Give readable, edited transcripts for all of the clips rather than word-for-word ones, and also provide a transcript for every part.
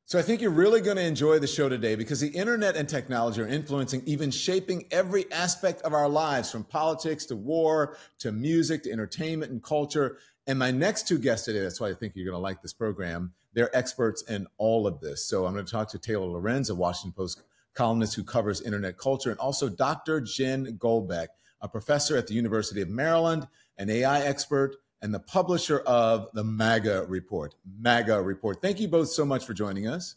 So I think you're really going to enjoy the show today because the internet and technology are influencing, even shaping every aspect of our lives, from politics to war to music to entertainment and culture. And my next two guests today, that's why I think you're going to like this program, they're experts in all of this. So I'm going to talk to Taylor Lorenz, a Washington Post columnist who covers internet culture, and also Dr. Jen Golbeck, a professor at the University of Maryland, an AI expert, and the publisher of the MAGA Report. MAGA Report. Thank you both so much for joining us.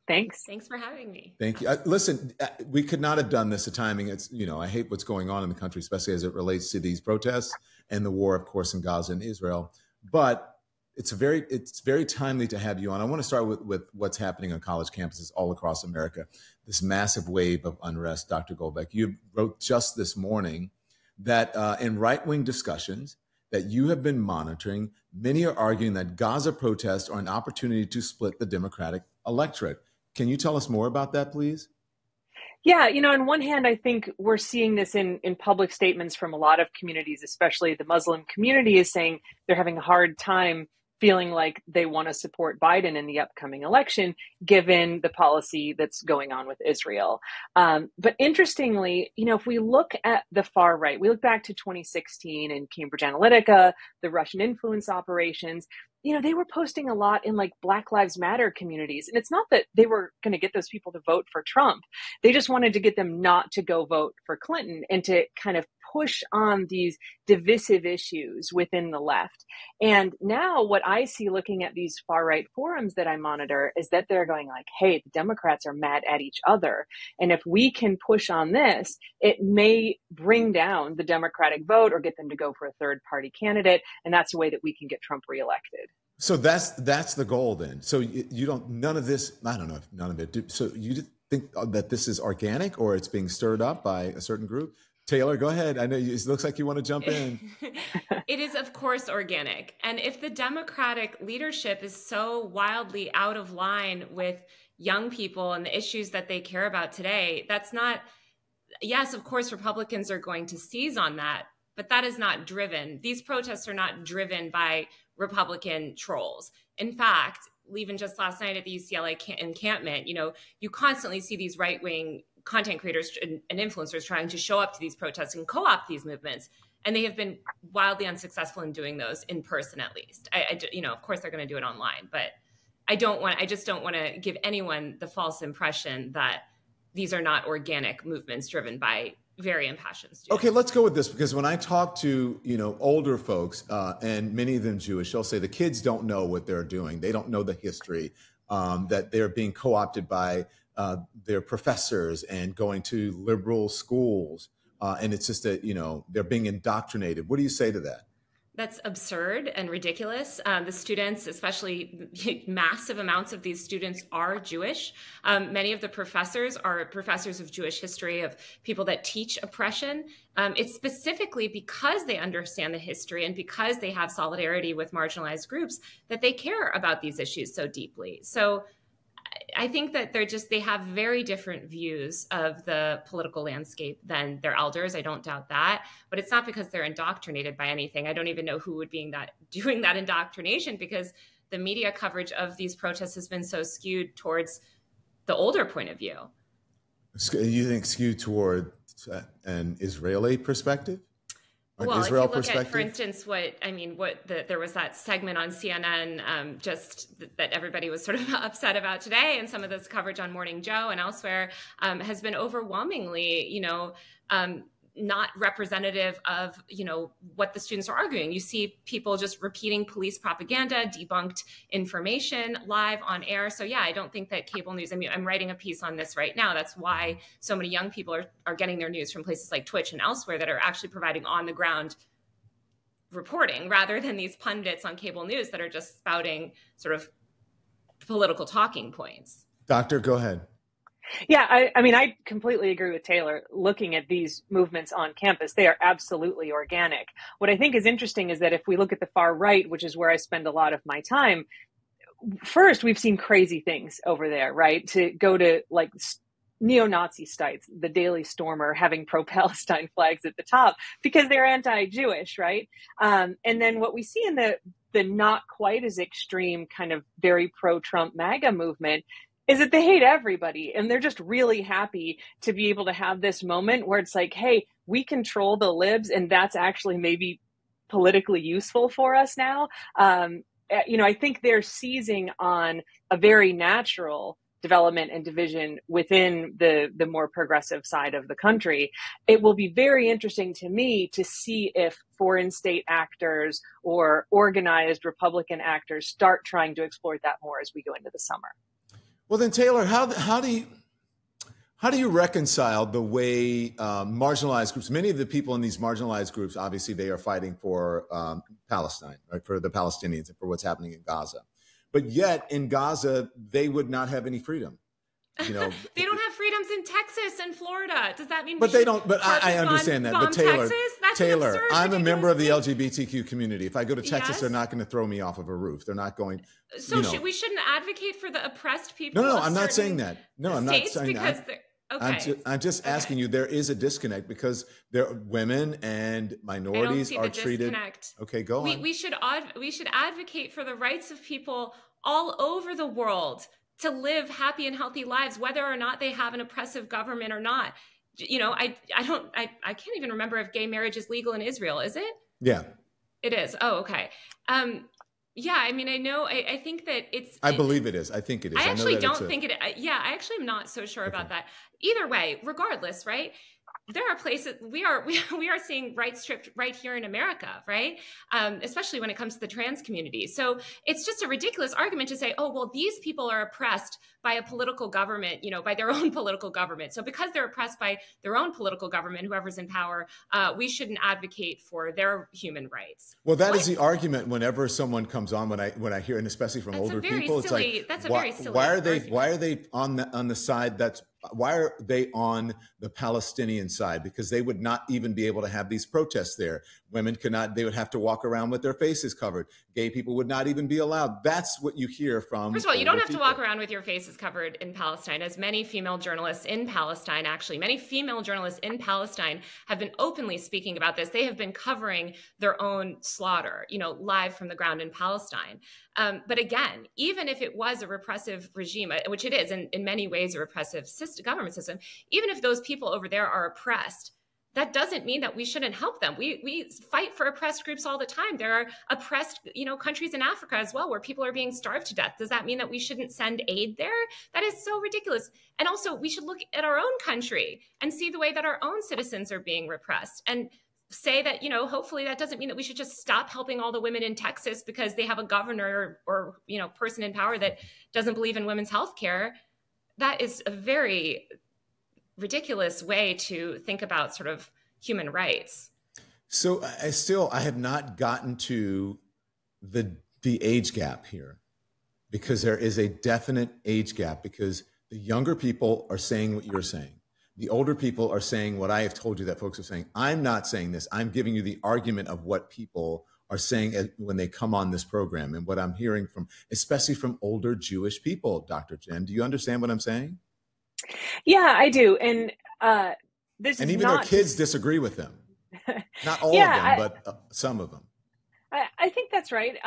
Thanks. Thanks for having me. Thank you. Listen, we could not have done this. The timing, it's, I hate what's going on in the country, especially as it relates to these protests and the war, of course, in Gaza and Israel. But it's very timely to have you on. I want to start with what's happening on college campuses all across America, this massive wave of unrest. Dr. Golbeck, you wrote just this morning that in right-wing discussions that you have been monitoring, many are arguing that Gaza protests are an opportunity to split the Democratic electorate. Can you tell us more about that, please? Yeah, on one hand, I think we're seeing this in public statements from a lot of communities, especially the Muslim community is saying they're having a hard time feeling like they want to support Biden in the upcoming election, given the policy that's going on with Israel. But interestingly, if we look at the far right, we look back to 2016 and Cambridge Analytica, the Russian influence operations, they were posting a lot in like Black Lives Matter communities. And it's not that they were going to get those people to vote for Trump. They just wanted to get them not to go vote for Clinton and to kind of push on these divisive issues within the left. And now what I see looking at these far right forums that I monitor is that they're going like, hey, the Democrats are mad at each other. And if we can push on this, it may bring down the Democratic vote or get them to go for a third party candidate. And that's a way that we can get Trump reelected. So that's the goal then. So you don't, none of this, I don't know if none of it. So you think that this is organic or it's being stirred up by a certain group? Taylor, go ahead. I know it looks like you want to jump in. It is, of course, organic. And if the Democratic leadership is so wildly out of line with young people and the issues that they care about today, that's not, yes, of course, Republicans are going to seize on that, but that is not driven. These protests are not driven by Republican trolls. In fact, even just last night at the UCLA encampment, you constantly see these right-wing content creators and influencers trying to show up to these protests and co-opt these movements. And they have been wildly unsuccessful in doing those in person, at least. Of course they're going to do it online, but I just don't want to give anyone the false impression that these are not organic movements driven by very impassioned students. Okay, let's go with this, because when I talk to, older folks, and many of them Jewish, they'll say the kids don't know what they're doing. They don't know the history, that they're being co-opted by their professors and going to liberal schools. And it's just that, they're being indoctrinated. What do you say to that? That's absurd and ridiculous. The students, especially massive amounts of these students, are Jewish. Many of the professors are professors of Jewish history, of people that teach oppression. It's specifically because they understand the history and because they have solidarity with marginalized groups that they care about these issues so deeply. So I think that they have very different views of the political landscape than their elders. I don't doubt that, but it's not because they're indoctrinated by anything. I don't even know who would be doing that indoctrination, because the media coverage of these protests has been so skewed towards the older point of view. You think skewed toward an Israeli perspective? Well, if you look at, for instance, there was that segment on CNN that everybody was sort of upset about today, and some of this coverage on Morning Joe and elsewhere has been overwhelmingly, not representative of, what the students are arguing. You see people just repeating police propaganda, debunked information live on air. So yeah, I don't think that cable news, I'm writing a piece on this right now. That's why so many young people are getting their news from places like Twitch and elsewhere that are actually providing on the ground reporting, rather than these pundits on cable news that are just spouting sort of political talking points. Doctor, go ahead. Yeah, I completely agree with Taylor. Looking at these movements on campus, they are absolutely organic. What I think is interesting is that if we look at the far right, which is where I spend a lot of my time, first, we've seen crazy things over there, right? To go to like neo-Nazi sites, the Daily Stormer having pro-Palestine flags at the top because they're anti-Jewish, right? And then what we see in the not quite as extreme kind of very pro-Trump MAGA movement is that they hate everybody. And they're just really happy to be able to have this moment where it's like, hey, we control the libs and that's actually maybe politically useful for us now. I think they're seizing on a very natural development and division within the more progressive side of the country. It will be very interesting to me to see if foreign state actors or organized Republican actors start trying to exploit that more as we go into the summer. Well, then, Taylor, how do you reconcile the way marginalized groups, many of the people in these marginalized groups, obviously they are fighting for Palestine, right, for the Palestinians and for what's happening in Gaza. But yet in Gaza, they would not have any freedom. They don't have freedoms in Texas and Florida. Does that mean? But they don't. But I understand that. But Taylor, I'm a member of the LGBTQ community. If I go to Texas, they're not going to throw me off of a roof. They're not going. So we shouldn't advocate for the oppressed people. No, I'm not saying that. No, I'm not saying that. Okay. I'm just asking you. There is a disconnect because women and minorities are treated. Okay, go on. We should advocate for the rights of people all over the world to live happy and healthy lives, whether or not they have an oppressive government or not. I can't even remember if gay marriage is legal in Israel. Is it? Yeah, it is. Oh, okay. Yeah, I mean, I think that I believe it is. I think it is. I actually don't think it. Yeah, I actually am not so sure about that. Either way, regardless, right? There are places we are seeing rights stripped right here in America, right? Especially when it comes to the trans community. So it's just a ridiculous argument to say, oh, well, these people are oppressed by a political government, by their own political government. So because they're oppressed by their own political government, whoever's in power, we shouldn't advocate for their human rights. Well, that is the argument whenever someone comes on, when I hear, and especially from older people, it's like, why are they on the side why are they on the Palestinian side? Because they would not even be able to have these protests there. Women could not, they would have to walk around with their faces covered. Gay people would not even be allowed. That's what you hear from. First of all, you don't have to walk around with your faces covered in Palestine, as many female journalists in Palestine, many female journalists in Palestine have been openly speaking about this. They have been covering their own slaughter, live from the ground in Palestine. But again, even if it was a repressive regime, which it is in many ways a repressive government system, even if those people over there are oppressed, that doesn't mean that we shouldn't help them. We fight for oppressed groups all the time. There are oppressed, countries in Africa as well where people are being starved to death. Does that mean that we shouldn't send aid there? That is so ridiculous. And also, we should look at our own country and see the way that our own citizens are being repressed and say that, hopefully that doesn't mean that we should just stop helping all the women in Texas because they have a governor or person in power that doesn't believe in women's health care. That is a very ridiculous way to think about sort of human rights. So I have not gotten to the age gap here, because there is a definite age gap, because the younger people are saying what you're saying. The older people are saying what I have told you that folks are saying. I'm not saying this. I'm giving you the argument of what people are saying when they come on this program, and what I'm hearing from, especially from older Jewish people, Dr. Jen. Do you understand what I'm saying? Yeah, I do. And this and is even not their kids disagree with them. Not all of them, but some of them. I think that's right.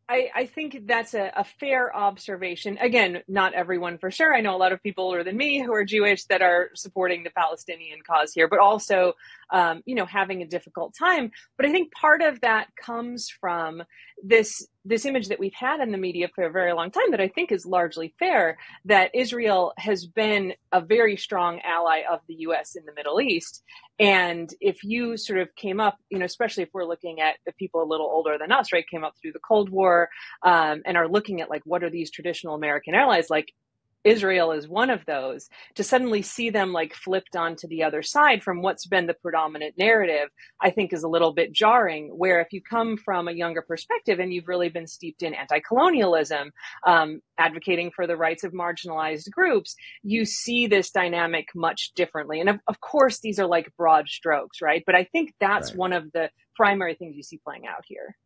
I think that's a fair observation. Again, not everyone for sure. I know a lot of people older than me who are Jewish that are supporting the Palestinian cause here, but also, having a difficult time. But I think part of that comes from this image that we've had in the media for a very long time that I think is largely fair, that Israel has been a very strong ally of the U.S. in the Middle East. And if you sort of came up, especially if we're looking at the people a little older than us, right, came up through the Cold War and are looking at like, what are these traditional American allies like? Israel is one of those. To suddenly see them like flipped onto the other side from what's been the predominant narrative, I think is a little bit jarring, where if you come from a younger perspective and you've really been steeped in anti-colonialism, advocating for the rights of marginalized groups, you see this dynamic much differently. And of course, these are like broad strokes, right? But I think that's one of the primary things you see playing out here.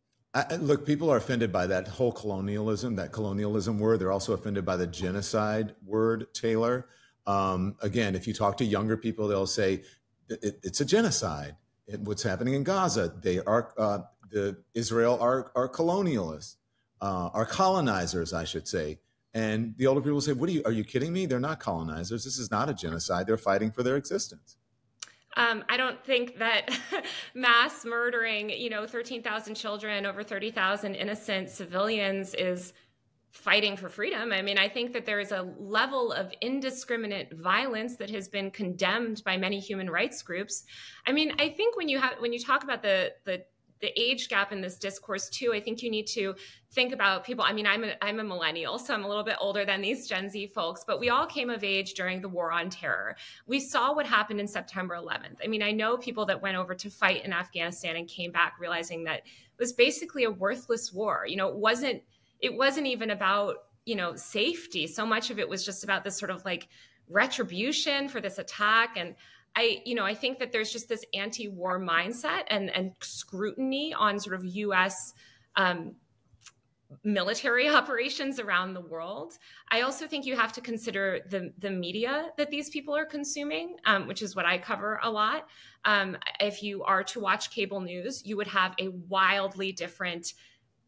Look, people are offended by that whole colonialism word. They're also offended by the genocide word, Taylor. Again, if you talk to younger people, they'll say it's a genocide. What's happening in Gaza? They are Israel are colonialists, are colonizers, I should say. And the older people say, are you kidding me? They're not colonizers. This is not a genocide. They're fighting for their existence. I don't think that mass murdering, 13,000 children, over 30,000 innocent civilians is fighting for freedom. I mean, I think that there is a level of indiscriminate violence that has been condemned by many human rights groups. I mean, I think when you talk about the age gap in this discourse too, I think you need to think about people. I mean, I'm a millennial, so I'm a little bit older than these Gen Z folks, but we all came of age during the war on terror. We saw what happened in September 11th. I mean, I know people that went over to fight in Afghanistan and came back realizing that it was basically a worthless war. It wasn't even about, safety. So much of it was just about this sort of like retribution for this attack. And I think that there's just this anti-war mindset and scrutiny on sort of U.S. Military operations around the world. I also think you have to consider the media that these people are consuming, which is what I cover a lot. If you are to watch cable news, you would have a wildly different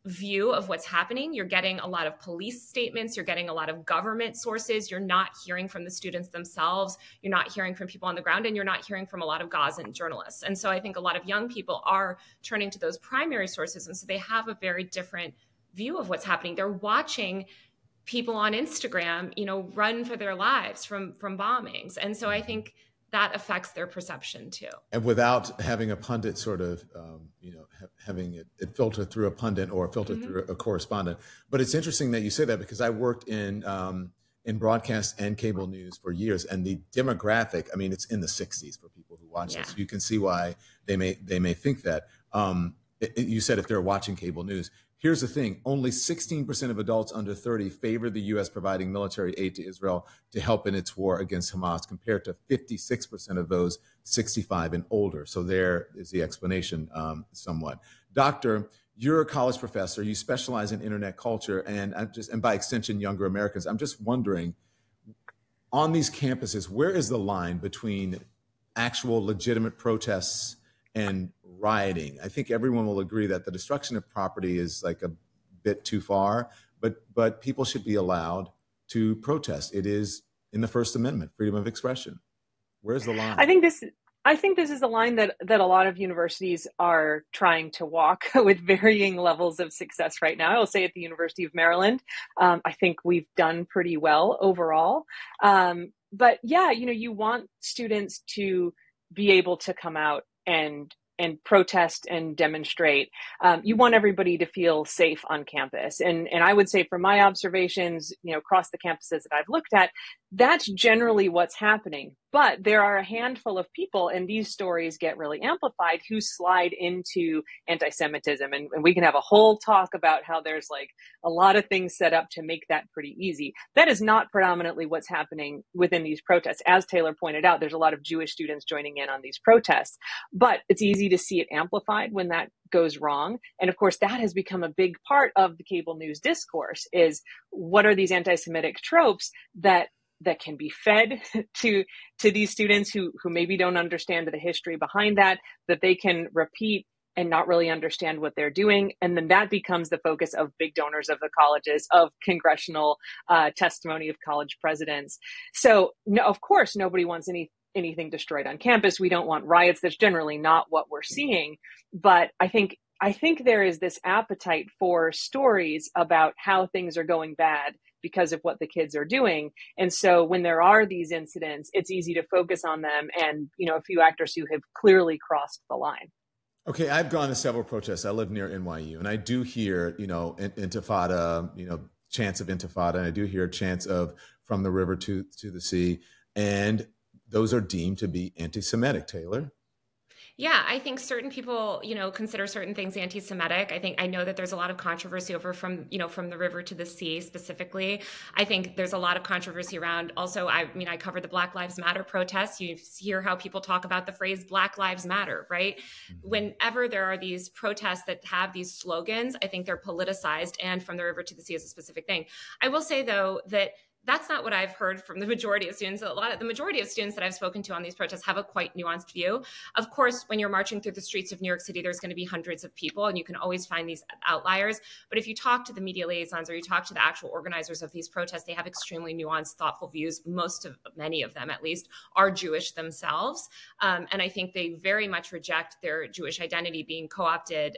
view of what's happening. You're getting a lot of police statements. You're getting a lot of government sources. You're not hearing from the students themselves. You're not hearing from people on the ground, and you're not hearing from a lot of Gazan journalists. And so I think a lot of young people are turning to those primary sources. And so they have a very different view of what's happening. They're watching people on Instagram, run for their lives from bombings. And so I think that affects their perception too. And without having a pundit sort of, having it filter through a pundit or filter through a correspondent. But it's interesting that you say that, because I worked in broadcast and cable news for years, and the demographic, I mean, it's in the 60s for people who watch this. You can see why they may think that. You said if they're watching cable news. Here's the thing, only 16% of adults under 30 favor the U.S. providing military aid to Israel to help in its war against Hamas, compared to 56% of those 65 and older. So there is the explanation somewhat. Doctor, you're a college professor. You specialize in internet culture and by extension, younger Americans. I'm just wondering, on these campuses, where is the line between actual legitimate protests and rioting? I think everyone will agree that the destruction of property is like a bit too far, but people should be allowed to protest. It is in the First Amendment, freedom of expression. Where's the line? I think this is a line that a lot of universities are trying to walk with varying levels of success right now. I will say at the University of Maryland, I think we've done pretty well overall. But yeah, you want students to be able to come out and protest and demonstrate. You want everybody to feel safe on campus. And I would say from my observations, across the campuses that I've looked at, that's generally what's happening. But there are a handful of people, and these stories get really amplified, who slide into anti-Semitism. And we can have a whole talk about how there's like a lot of things set up to make that pretty easy. That is not predominantly what's happening within these protests. As Taylor pointed out, there's a lot of Jewish students joining in on these protests, but it's easy to see it amplified when that goes wrong. And of course, that has become a big part of the cable news discourse, is what are these anti-Semitic tropes that can be fed to these students who maybe don't understand the history behind that they can repeat and not really understand what they're doing. And then that becomes the focus of big donors of the colleges, of congressional testimony of college presidents. So no, of course, nobody wants anything destroyed on campus. We don't want riots. That's generally not what we're seeing. But I think there is this appetite for stories about how things are going bad because of what the kids are doing. And so when there are these incidents, it's easy to focus on them and, a few actors who have clearly crossed the line. Okay, I've gone to several protests. I live near NYU, and I do hear, intifada, chants of intifada, and I do hear chants of from the river to the sea, and those are deemed to be anti-Semitic, Taylor. Yeah, I think certain people, consider certain things anti-Semitic. I know that there's a lot of controversy over from the river to the sea specifically. I think there's a lot of controversy around also, I covered the Black Lives Matter protests. You hear how people talk about the phrase Black Lives Matter, right? Mm-hmm. Whenever there are these protests that have these slogans, I think they're politicized, and from the river to the sea is a specific thing. I will say though that That's not what I've heard from the majority of students. The majority of students that I've spoken to on these protests have a quite nuanced view. Of course, when you're marching through the streets of New York City, there's going to be hundreds of people, and you can always find these outliers. But if you talk to the media liaisons or you talk to the actual organizers of these protests, they have extremely nuanced, thoughtful views. Many of them, at least, are Jewish themselves. And I think they very much reject their Jewish identity being co-opted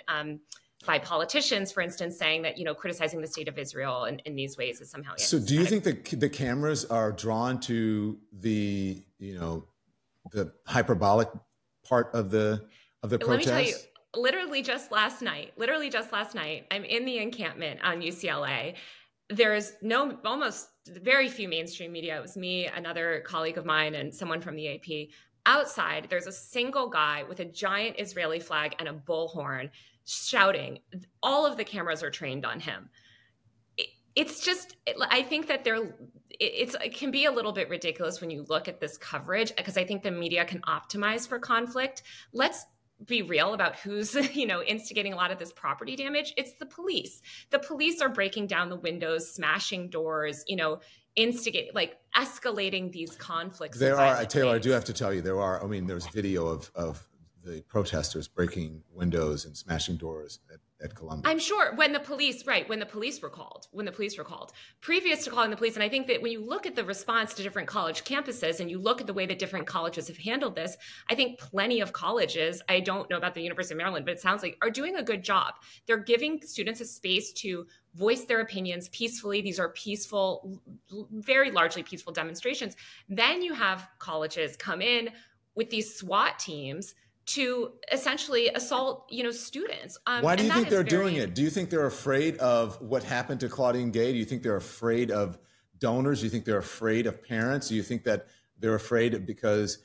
by politicians, for instance, saying that, criticizing the state of Israel in these ways is somehow. So do you think that the cameras are drawn to the hyperbolic part of the protest? Let me tell you, literally just last night, I'm in the encampment on UCLA. There's almost very few mainstream media. It was me, another colleague of mine, and someone from the AP. Outside, there's a single guy with a giant Israeli flag and a bullhorn shouting. All of the cameras are trained on him. I think that it can be a little bit ridiculous when you look at this coverage, because I think the media can optimize for conflict. Let's be real about who's, instigating a lot of this property damage. It's the police. The police are breaking down the windows, smashing doors, escalating these conflicts. There are, Taylor, I do have to tell you, there's video of the protesters breaking windows and smashing doors at Columbia. I'm sure when the police were called, previous to calling the police. And I think that when you look at the response to different college campuses and you look at the way that different colleges have handled this, I think plenty of colleges, I don't know about the University of Maryland, but it sounds like, are doing a good job. They're giving students a space to voice their opinions peacefully. These are peaceful, very largely peaceful demonstrations. Then you have colleges come in with these SWAT teams to essentially assault, students. Why do you think they're doing it? Do you think they're afraid of what happened to Claudine Gay? Do you think they're afraid of donors? Do you think they're afraid of parents? Do you think that they're afraid because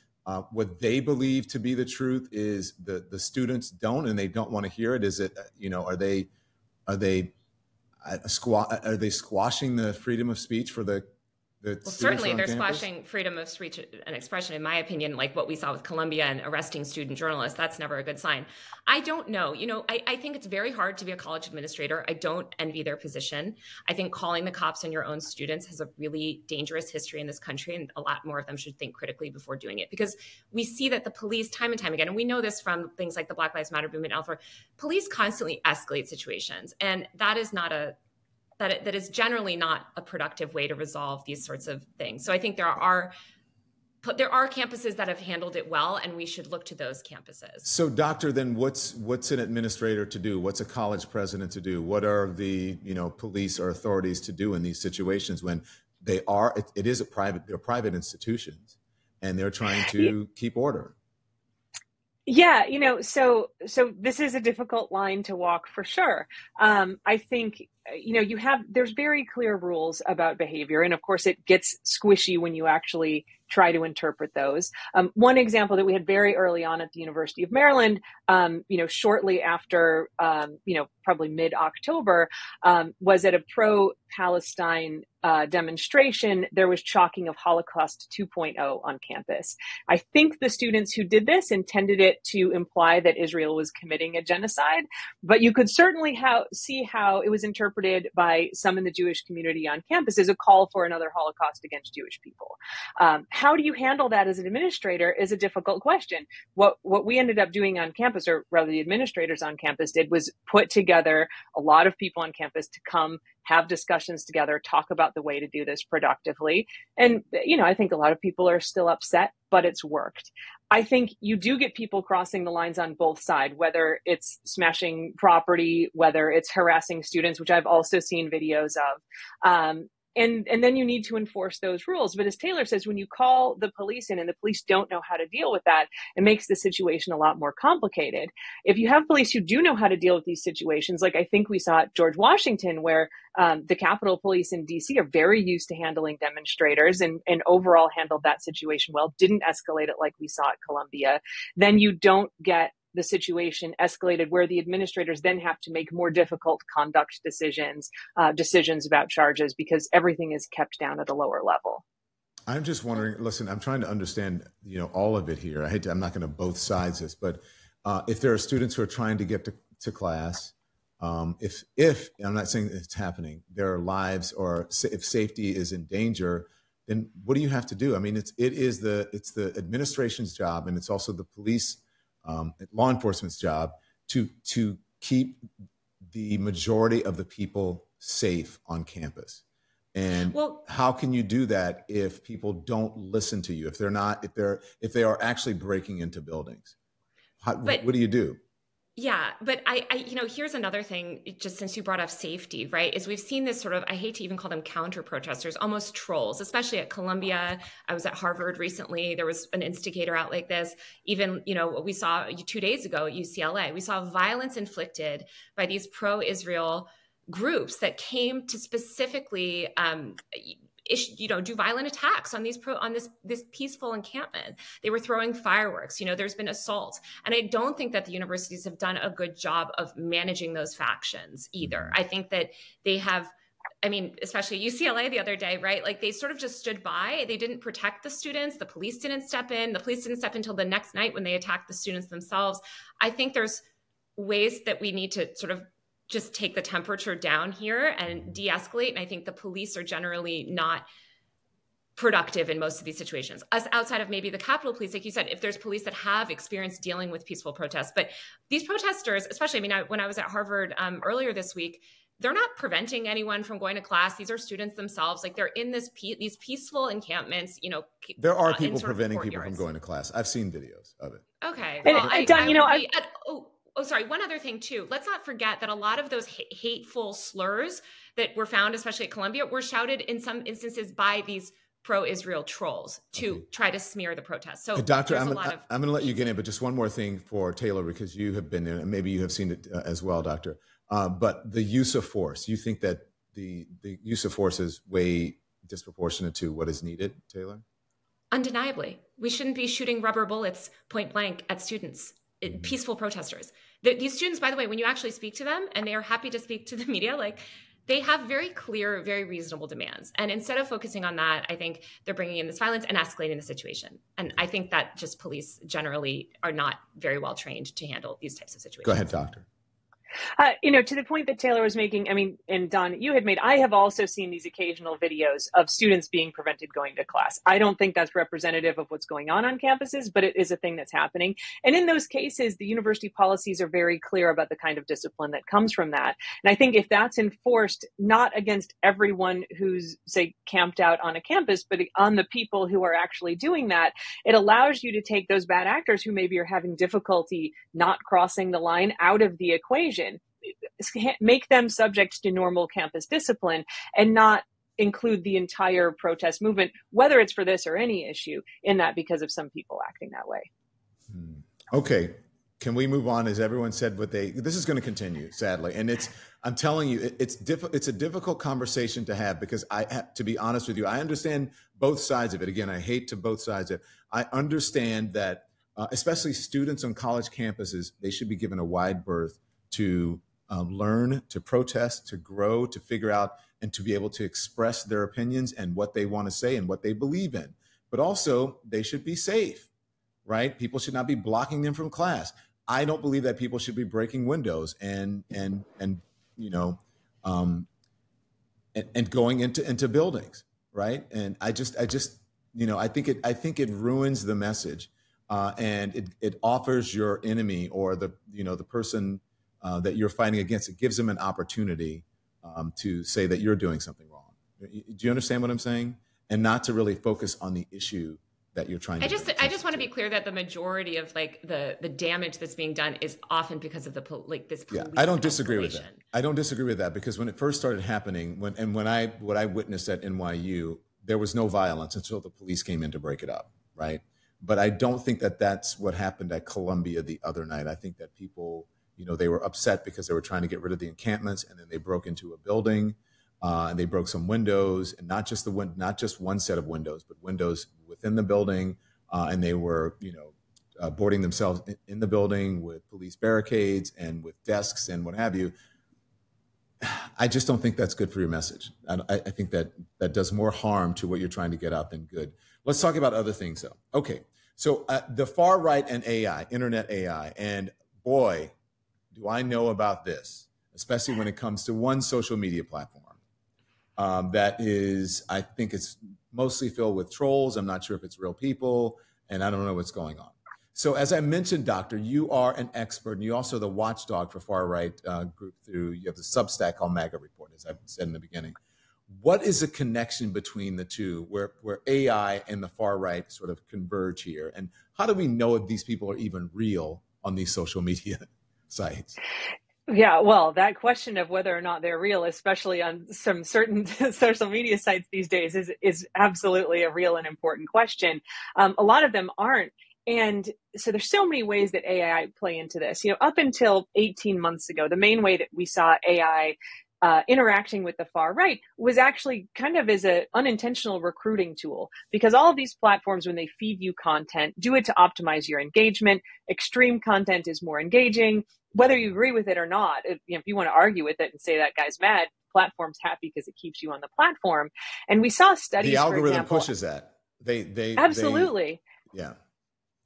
what they believe to be the truth is the students don't, and they don't want to hear it? Is it, are they squashing the freedom of speech for the certainly they're squashing freedom of speech and expression, in my opinion, like what we saw with Columbia and arresting student journalists. That's never a good sign. I don't know. I think it's very hard to be a college administrator. I don't envy their position. I think calling the cops on your own students has a really dangerous history in this country, and a lot more of them should think critically before doing it, because we see that the police time and time again, and we know this from things like the Black Lives Matter movement, police constantly escalate situations, and that is generally not a productive way to resolve these sorts of things. So I think there are campuses that have handled it well, and we should look to those campuses. So, Doctor, then what's an administrator to do? What's a college president to do? What are the police or authorities to do in these situations when they're private institutions and they're trying to keep order? Yeah, so this is a difficult line to walk for sure. I think, there's very clear rules about behavior. And of course, it gets squishy when you actually try to interpret those. One example that we had very early on at the University of Maryland, shortly after, probably mid-October, was at a pro-Palestine demonstration. There was chalking of Holocaust 2.0 on campus. I think the students who did this intended it to imply that Israel was committing a genocide, but you could certainly see how it was interpreted by some in the Jewish community on campus as a call for another Holocaust against Jewish people. How do you handle that as an administrator is a difficult question. What we ended up doing on campus, or rather the administrators on campus did, was put together a lot of people on campus to come have discussions together, talk about the way to do this productively. And, I think a lot of people are still upset, but it's worked. I think you do get people crossing the lines on both sides, whether it's smashing property, whether it's harassing students, which I've also seen videos of. And then you need to enforce those rules. But as Taylor says, when you call the police in and the police don't know how to deal with that, it makes the situation a lot more complicated. If you have police who do know how to deal with these situations, like I think we saw at George Washington, where the Capitol Police in DC are very used to handling demonstrators and overall handled that situation well, didn't escalate it like we saw at Columbia, then you don't get the situation escalated where the administrators then have to make more difficult conduct decisions about charges, because everything is kept down at a lower level. I'm just wondering, listen, I'm trying to understand, all of it here. I'm not going to both sides this, but if there are students who are trying to get to class, If I'm not saying it's happening, their lives, or if safety is in danger, then what do you have to do? I mean, it's the administration's job, and it's also the police, law enforcement's job to keep the majority of the people safe on campus. And how can you do that if people don't listen to you? If they are actually breaking into buildings, what do you do? Yeah, but I here's another thing, just since you brought up safety, right, is we've seen this sort of, I hate to even call them counter protesters, almost trolls, especially at Columbia. I was at Harvard recently. There was an instigator out like this. Even, we saw 2 days ago at UCLA, we saw violence inflicted by these pro-Israel groups that came to specifically do violent attacks on this peaceful encampment. They were throwing fireworks. There's been assault, and I don't think that the universities have done a good job of managing those factions either. I think that they have. I mean, especially UCLA the other day, right? Like, they sort of just stood by. They didn't protect the students. The police didn't step in. The police didn't step in until the next night when they attacked the students themselves. I think there's ways that we need to sort of just take the temperature down here and de-escalate. And I think the police are generally not productive in most of these situations. As outside of maybe the Capitol Police, like you said, if there's police that have experience dealing with peaceful protests. But these protesters, especially, when I was at Harvard earlier this week, they're not preventing anyone from going to class. These are students themselves. Like, they're in these peaceful encampments, There are people preventing people from going to class. I've seen videos of it. Okay. Well, sorry. One other thing too. Let's not forget that a lot of those hateful slurs that were found, especially at Columbia, were shouted in some instances by these pro-Israel trolls to try to smear the protests. So, Doctor, I'm going to let you get in, but just one more thing for Taylor, because you have been there and maybe you have seen it as well, Doctor. But the use of force, you think that the use of force is way disproportionate to what is needed, Taylor? Undeniably. We shouldn't be shooting rubber bullets point blank at students, peaceful protesters. These students, by the way, when you actually speak to them, and they are happy to speak to the media, like, they have very clear, very reasonable demands. And instead of focusing on that, I think they're bringing in this violence and escalating the situation. And I think that just police generally are not very well trained to handle these types of situations. Go ahead, Doctor. To the point that Taylor was making, I mean, and Don, you had made, I have also seen these occasional videos of students being prevented going to class. I don't think that's representative of what's going on campuses, but it is a thing that's happening. And in those cases, the university policies are very clear about the kind of discipline that comes from that. And I think if that's enforced, not against everyone who's, say, camped out on a campus, but on the people who are actually doing that, it allows you to take those bad actors who maybe are having difficulty not crossing the line out of the equation. Make them subject to normal campus discipline and not include the entire protest movement, whether it's for this or any issue, in that because of some people acting that way. Okay. Can we move on? As everyone said, this is going to continue, sadly. And I'm telling you, it's a difficult conversation to have, because to be honest with you, I understand both sides of it. Again, I hate to both sides of it. I understand that, especially students on college campuses, they should be given a wide berth to learn, to protest, to grow, to figure out, and to be able to express their opinions and what they want to say and what they believe in. But also, they should be safe, right? People should not be blocking them from class. I don't believe that people should be breaking windows and going into buildings, right? And I think it ruins the message, and it offers your enemy, or the person that you're fighting against, it gives them an opportunity to say that you're doing something wrong. Do you understand what I'm saying? And not to really focus on the issue that you're trying to I just want to be clear that the majority of the damage that's being done is often because of this police. Yeah, I don't disagree with that. I don't disagree with that, because when it first started happening, what I witnessed at NYU, there was no violence until the police came in to break it up, right? But I don't think that that's what happened at Columbia the other night. I think that people, they were upset because they were trying to get rid of the encampments, and then they broke into a building, and they broke some windows, and not just one set of windows, but windows within the building, and they were, boarding themselves in the building with police barricades and with desks and what have you. I just don't think that's good for your message. I think that does more harm to what you're trying to get out than good. Let's talk about other things, though. Okay, so the far right and AI, internet AI, and boy, do I know about this, especially when it comes to one social media platform that is, I think it's mostly filled with trolls. I'm not sure if it's real people, and I don't know what's going on. So as I mentioned, Doctor, you are an expert, and you also the watchdog for far-right group you have the Substack called MAGA Report, as I said in the beginning. What is the connection between the two, where AI and the far-right sort of converge here? And how do we know if these people are even real on these social media sites? Yeah, well, that question of whether or not they're real, especially on some certain social media sites these days, is absolutely a real and important question. A lot of them aren't. And so there's so many ways that AI play into this. Up until 18 months ago, the main way that we saw AI interacting with the far right was actually kind of as an unintentional recruiting tool, because all of these platforms, when they feed you content, do it to optimize your engagement. Extreme content is more engaging, whether you agree with it or not. If you want to argue with it and say that guy's mad, platform's happy because it keeps you on the platform. And we saw studies. The algorithm for example, pushes that. They absolutely. Yeah.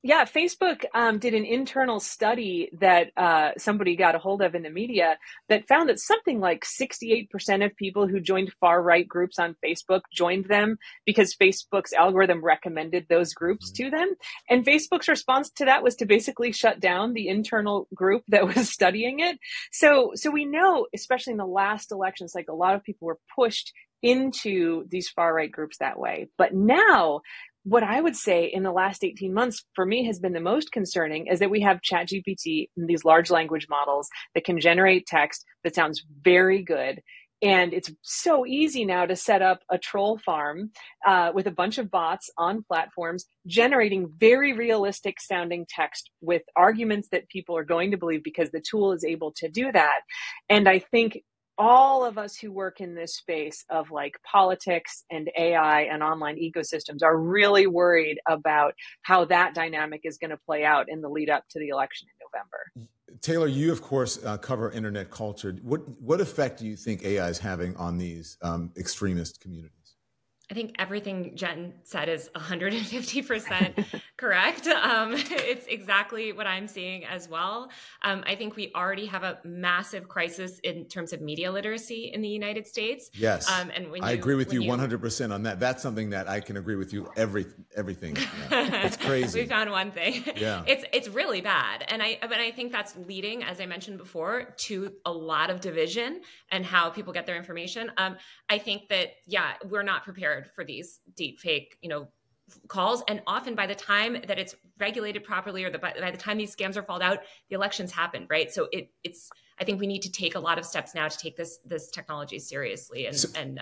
Yeah, Facebook did an internal study that somebody got a hold of in the media that found that something like 68% of people who joined far-right groups on Facebook joined them because Facebook's algorithm recommended those groups to them. And Facebook's response to that was to basically shut down the internal group that was studying it. So we know, especially in the last election cycle, a lot of people were pushed into these far-right groups that way. But now, what I would say in the last 18 months for me has been the most concerning is that we have ChatGPT and these large language models that can generate text that sounds very good. And it's so easy now to set up a troll farm with a bunch of bots on platforms, generating very realistic sounding text with arguments that people are going to believe because the tool is able to do that. And I think all of us who work in this space of like politics and AI and online ecosystems are really worried about how that dynamic is going to play out in the lead up to the election in November. Taylor, you of course cover internet culture. What effect do you think AI is having on these extremist communities? I think everything Jen said is 150% correct. It's exactly what I'm seeing as well. I think we already have a massive crisis in terms of media literacy in the United States. Yes, I agree with you 100% on that. That's something that I can agree with you everything. Yeah. It's crazy. We found one thing. Yeah, it's really bad, and I think that's leading, as I mentioned before, to a lot of division and how people get their information. I think that we're not prepared for these deep fake, calls. And often by the time that it's regulated properly, or by the time these scams are found out, the elections happened, right? So I think we need to take a lot of steps now to take this technology seriously and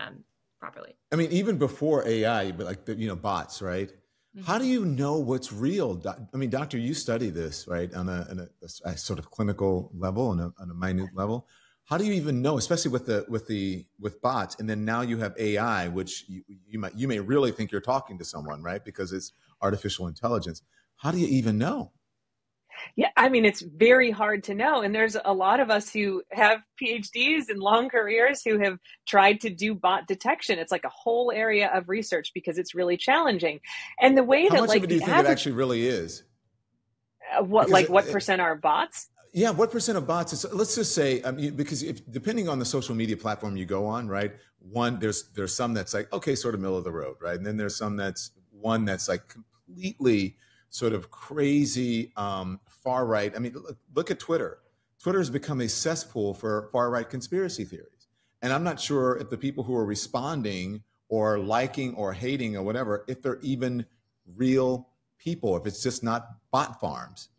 properly. I mean, even before AI, but like bots, right? Mm-hmm. How do you know what's real? I mean, Doctor, you study this, right, on a sort of clinical level, on a minute level. How do you even know, especially with bots, and then now you have AI, which you may really think you're talking to someone, right? Because it's artificial intelligence. How do you even know? Yeah, I mean, it's very hard to know. And there's a lot of us who have PhDs and long careers who have tried to do bot detection. It's like a whole area of research because it's really challenging. And the way how much of it do you think it actually really is? What percent are bots? Yeah, what percent of bots is, let's just say, because depending on the social media platform you go on, right? There's some that's like, okay, sort of middle of the road, right? And then there's some that's like completely sort of crazy, far right. I mean, look at Twitter. Twitter has become a cesspool for far right conspiracy theories. And I'm not sure if the people who are responding or liking or hating or whatever, if they're even real people, if it's just not bot farms,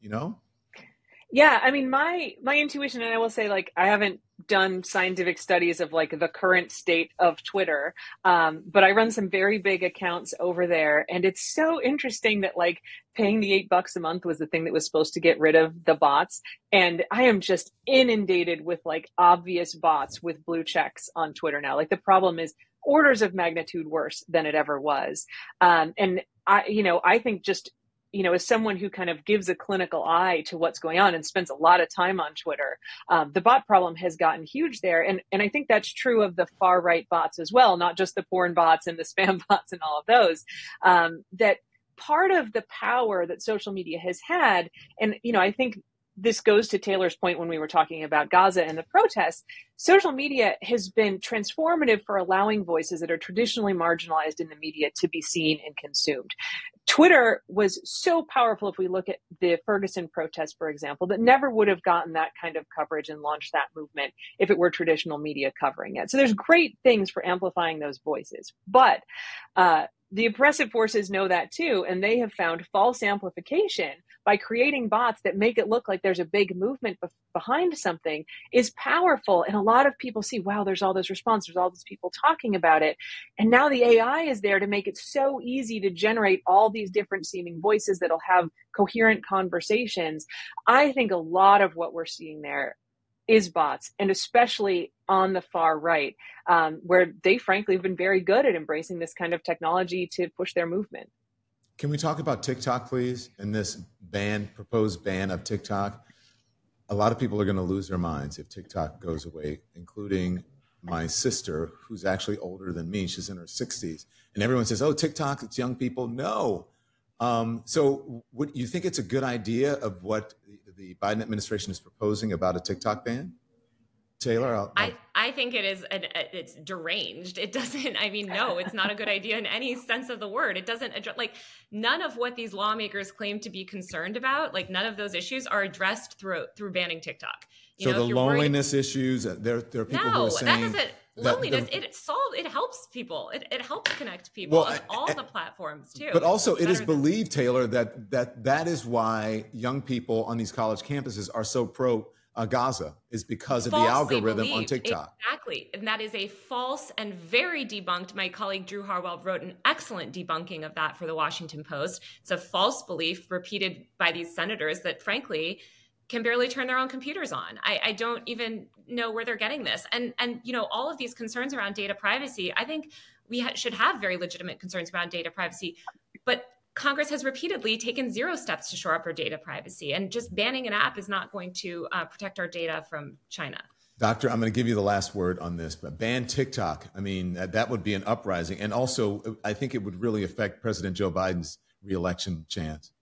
Yeah, I mean, my intuition, and I will say, like, I haven't done scientific studies of like the current state of Twitter, but I run some very big accounts over there, and it's so interesting that like paying the $8 a month was the thing that was supposed to get rid of the bots, and I am just inundated with like obvious bots with blue checks on Twitter now. Like the problem is orders of magnitude worse than it ever was, and I think just as someone who kind of gives a clinical eye to what's going on and spends a lot of time on Twitter, the bot problem has gotten huge there. And I think that's true of the far right bots as well, not just the porn bots and the spam bots and all of those, that part of the power that social media has had. And, I think this goes to Taylor's point when we were talking about Gaza and the protests. Social media has been transformative for allowing voices that are traditionally marginalized in the media to be seen and consumed. Twitter was so powerful, if we look at the Ferguson protests, for example, that never would have gotten that kind of coverage and launched that movement if it were traditional media covering it. So there's great things for amplifying those voices. But the oppressive forces know that too, and they have found false amplification by creating bots that make it look like there's a big movement behind something is powerful. And a lot of people see, wow, there's all this response, there's all these people talking about it. And now the AI is there to make it so easy to generate all these different seeming voices that'll have coherent conversations. I think a lot of what we're seeing there is bots, and especially on the far right, where they frankly have been very good at embracing this kind of technology to push their movement. Can we talk about TikTok, please, and this proposed ban of TikTok? A lot of people are going to lose their minds if TikTok goes away, including my sister, who's actually older than me. She's in her 60s. And everyone says, oh, TikTok, it's young people. No. So would you think it's a good idea of what the Biden administration is proposing about a TikTok ban? Taylor? I think it is, it's deranged. It doesn't, I mean, no, it's not a good idea in any sense of the word. It doesn't address, like, none of what these lawmakers claim to be concerned about, like, none of those issues are addressed through banning TikTok. So the loneliness issues, there are people who are saying... No, that doesn't, loneliness, it helps people. It helps connect people on all the platforms too. But also it is believed, Taylor, that is why young people on these college campuses are so pro Gaza, is because of the algorithm on TikTok. Exactly. And that is a false and very debunked. My colleague Drew Harwell wrote an excellent debunking of that for the Washington Post. It's a false belief repeated by these senators that, frankly, can barely turn their own computers on. I don't even know where they're getting this. And you know, all of these concerns around data privacy, I think we should have very legitimate concerns around data privacy. But Congress has repeatedly taken zero steps to shore up our data privacy, and just banning an app is not going to protect our data from China. Doctor, I'm going to give you the last word on this, but ban TikTok. I mean, that would be an uprising. And also, I think it would really affect President Joe Biden's reelection chance.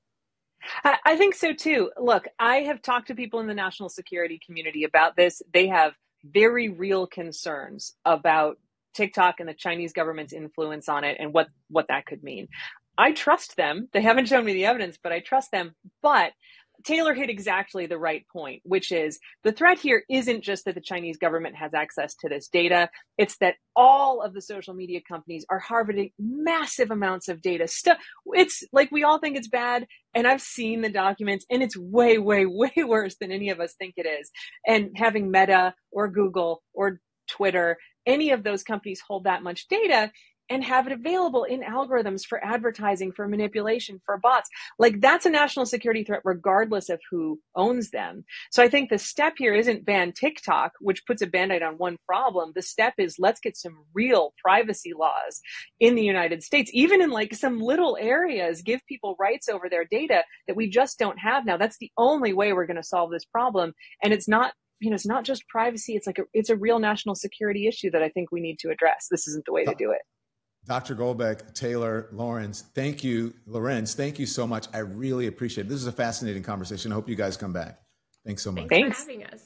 I think so too. Look, I have talked to people in the national security community about this. They have very real concerns about TikTok and the Chinese government's influence on it and what that could mean. I trust them. They haven't shown me the evidence, but I trust them. But Taylor hit exactly the right point, which is the threat here isn't just that the Chinese government has access to this data. It's that all of the social media companies are harvesting massive amounts of data. It's like we all think it's bad. And I've seen the documents, and it's way, way, way worse than any of us think it is. And having Meta or Google or Twitter, any of those companies hold that much data and have it available in algorithms for advertising, for manipulation, for bots. Like, that's a national security threat regardless of who owns them. So I think the step here isn't ban TikTok, which puts a Band-Aid on one problem. The step is let's get some real privacy laws in the United States, even in like some little areas, give people rights over their data that we just don't have now. That's the only way we're going to solve this problem. And it's not, you know, it's not just privacy. It's a real national security issue that I think we need to address. This isn't the way to do it. Dr. Golbeck, Taylor, Lorenz, thank you so much. I really appreciate it. This is a fascinating conversation. I hope you guys come back. Thanks so much. Thanks for having us.